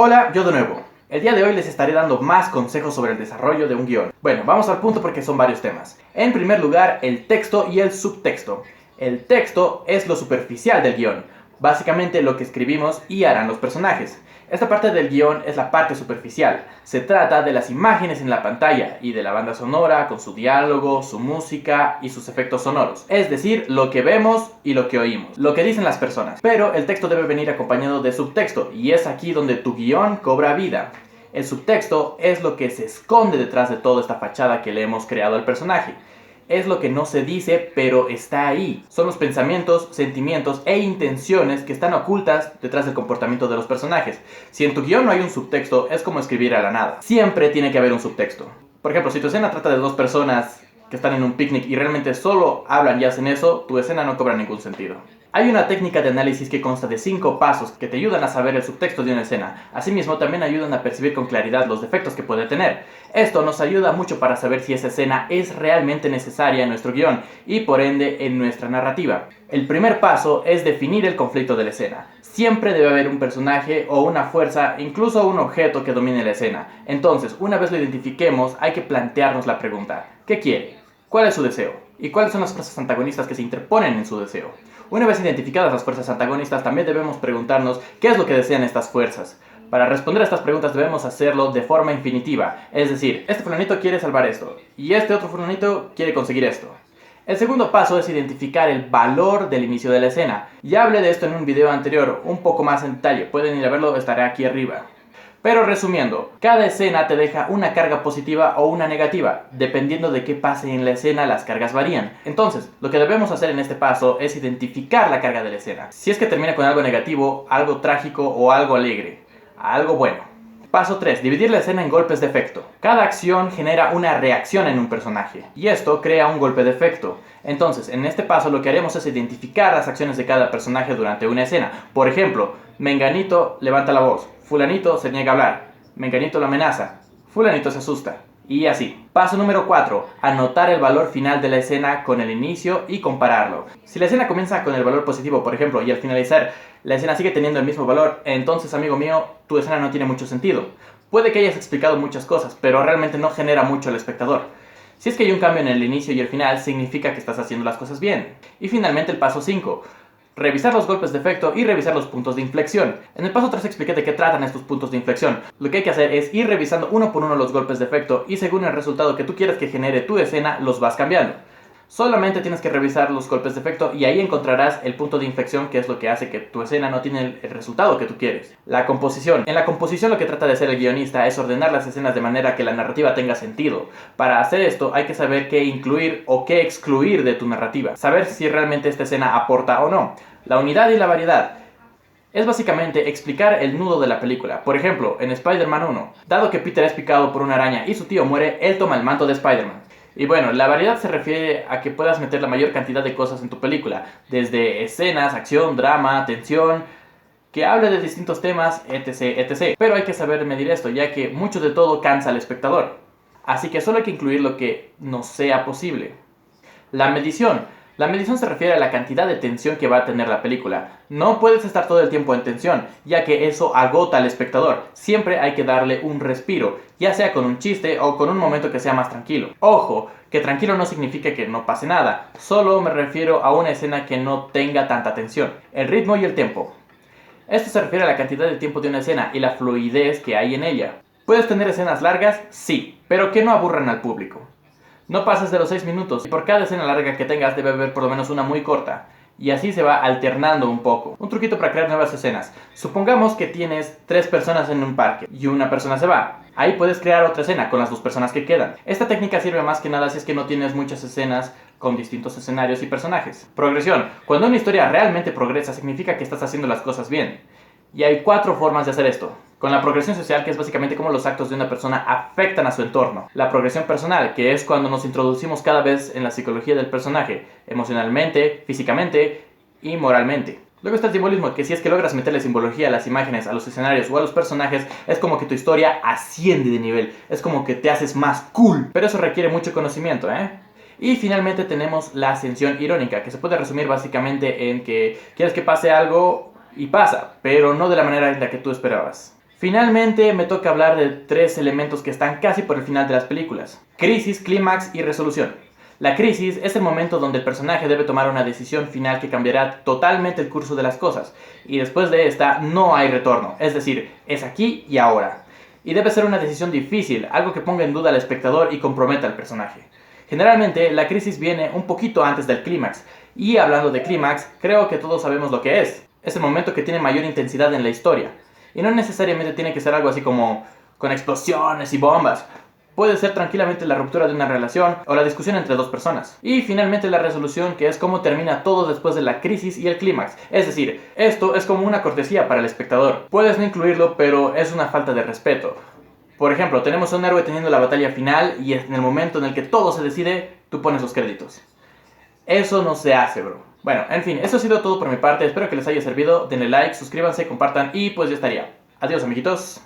Hola, yo de nuevo. El día de hoy les estaré dando más consejos sobre el desarrollo de un guión. Bueno, vamos al punto porque son varios temas. En primer lugar, el texto y el subtexto. El texto es lo superficial del guión, básicamente lo que escribimos y harán los personajes. Esta parte del guión es la parte superficial. Se trata de las imágenes en la pantalla y de la banda sonora con su diálogo, su música y sus efectos sonoros. Es decir, lo que vemos y lo que oímos, lo que dicen las personas. Pero el texto debe venir acompañado de subtexto y es aquí donde tu guión cobra vida. El subtexto es lo que se esconde detrás de toda esta fachada que le hemos creado al personaje. Es lo que no se dice, pero está ahí. Son los pensamientos, sentimientos e intenciones que están ocultas detrás del comportamiento de los personajes. Si en tu guión no hay un subtexto, es como escribir a la nada. Siempre tiene que haber un subtexto. Por ejemplo, si tu escena trata de dos personas que están en un picnic y realmente solo hablan y hacen eso, tu escena no cobra ningún sentido. Hay una técnica de análisis que consta de 5 pasos que te ayudan a saber el subtexto de una escena. Asimismo, también ayudan a percibir con claridad los defectos que puede tener. Esto nos ayuda mucho para saber si esa escena es realmente necesaria en nuestro guión y por ende en nuestra narrativa. El primer paso es definir el conflicto de la escena. Siempre debe haber un personaje o una fuerza, incluso un objeto que domine la escena. Entonces, una vez lo identifiquemos, hay que plantearnos la pregunta: ¿qué quiere? ¿Cuál es su deseo? ¿Y cuáles son las fuerzas antagonistas que se interponen en su deseo? Una vez identificadas las fuerzas antagonistas, también debemos preguntarnos qué es lo que desean estas fuerzas. Para responder a estas preguntas debemos hacerlo de forma infinitiva, es decir, este fulanito quiere salvar esto, y este otro fulanito quiere conseguir esto. El segundo paso es identificar el valor del inicio de la escena. Ya hablé de esto en un video anterior, un poco más en detalle, pueden ir a verlo, estará aquí arriba. Pero resumiendo, cada escena te deja una carga positiva o una negativa. Dependiendo de qué pase en la escena, las cargas varían. Entonces, lo que debemos hacer en este paso es identificar la carga de la escena. Si es que termina con algo negativo, algo trágico o algo alegre. Algo bueno. Paso 3. Dividir la escena en golpes de efecto. Cada acción genera una reacción en un personaje, y esto crea un golpe de efecto. Entonces, en este paso lo que haremos es identificar las acciones de cada personaje durante una escena. Por ejemplo, Menganito levanta la voz, Fulanito se niega a hablar, Menganito lo amenaza, Fulanito se asusta, y así. Paso número 4. Anotar el valor final de la escena con el inicio y compararlo. Si la escena comienza con el valor positivo, por ejemplo, y al finalizar la escena sigue teniendo el mismo valor, entonces, amigo mío, tu escena no tiene mucho sentido. Puede que hayas explicado muchas cosas, pero realmente no genera mucho al espectador. Si es que hay un cambio en el inicio y el final, significa que estás haciendo las cosas bien. Y finalmente el paso 5. Revisar los golpes de efecto y revisar los puntos de inflexión. En el paso 3 expliqué de qué tratan estos puntos de inflexión. Lo que hay que hacer es ir revisando uno por uno los golpes de efecto y según el resultado que tú quieras que genere tu escena, los vas cambiando. Solamente tienes que revisar los golpes de efecto y ahí encontrarás el punto de inflexión, que es lo que hace que tu escena no tiene el resultado que tú quieres. La composición. En la composición lo que trata de hacer el guionista es ordenar las escenas de manera que la narrativa tenga sentido. Para hacer esto hay que saber qué incluir o qué excluir de tu narrativa. Saber si realmente esta escena aporta o no. La unidad y la variedad. Es básicamente explicar el nudo de la película. Por ejemplo, en Spider-Man 1, dado que Peter es picado por una araña y su tío muere, él toma el manto de Spider-Man. Y bueno, la variedad se refiere a que puedas meter la mayor cantidad de cosas en tu película, desde escenas, acción, drama, tensión, que hable de distintos temas, etc, etc. Pero hay que saber medir esto, ya que mucho de todo cansa al espectador. Así que solo hay que incluir lo que nos sea posible. La medición. La medición se refiere a la cantidad de tensión que va a tener la película. No puedes estar todo el tiempo en tensión, ya que eso agota al espectador. Siempre hay que darle un respiro, ya sea con un chiste o con un momento que sea más tranquilo. Ojo, que tranquilo no significa que no pase nada, solo me refiero a una escena que no tenga tanta tensión. El ritmo y el tempo. Esto se refiere a la cantidad de tiempo de una escena y la fluidez que hay en ella. ¿Puedes tener escenas largas? Sí, pero que no aburran al público. No pases de los 6 minutos y por cada escena larga que tengas debe haber por lo menos una muy corta. Y así se va alternando un poco. Un truquito para crear nuevas escenas. Supongamos que tienes 3 personas en un parque y una persona se va. Ahí puedes crear otra escena con las 2 personas que quedan. Esta técnica sirve más que nada si es que no tienes muchas escenas con distintos escenarios y personajes. Progresión. Cuando una historia realmente progresa significa que estás haciendo las cosas bien. Y hay 4 formas de hacer esto. Con la progresión social, que es básicamente cómo los actos de una persona afectan a su entorno. La progresión personal, que es cuando nos introducimos cada vez en la psicología del personaje, emocionalmente, físicamente y moralmente. Luego está el simbolismo, que si es que logras meterle simbología a las imágenes, a los escenarios o a los personajes, es como que tu historia asciende de nivel, es como que te haces más cool. Pero eso requiere mucho conocimiento, Y finalmente tenemos la ascensión irónica, que se puede resumir básicamente en que quieres que pase algo y pasa, pero no de la manera en la que tú esperabas. Finalmente me toca hablar de 3 elementos que están casi por el final de las películas: crisis, clímax y resolución. La crisis es el momento donde el personaje debe tomar una decisión final que cambiará totalmente el curso de las cosas, y después de esta no hay retorno, es decir, es aquí y ahora. Y debe ser una decisión difícil, algo que ponga en duda al espectador y comprometa al personaje. Generalmente la crisis viene un poquito antes del clímax, y hablando de clímax, creo que todos sabemos lo que es. Es el momento que tiene mayor intensidad en la historia. Y no necesariamente tiene que ser algo así como con explosiones y bombas. Puede ser tranquilamente la ruptura de una relación o la discusión entre 2 personas. Y finalmente la resolución, que es cómo termina todo después de la crisis y el clímax. Es decir, esto es como una cortesía para el espectador. Puedes no incluirlo, pero es una falta de respeto. Por ejemplo, tenemos a un héroe teniendo la batalla final y en el momento en el que todo se decide, tú pones los créditos. Eso no se hace, bro. Bueno, en fin, eso ha sido todo por mi parte. Espero que les haya servido. Denle like, suscríbanse, compartan y pues ya estaría. Adiós, amiguitos.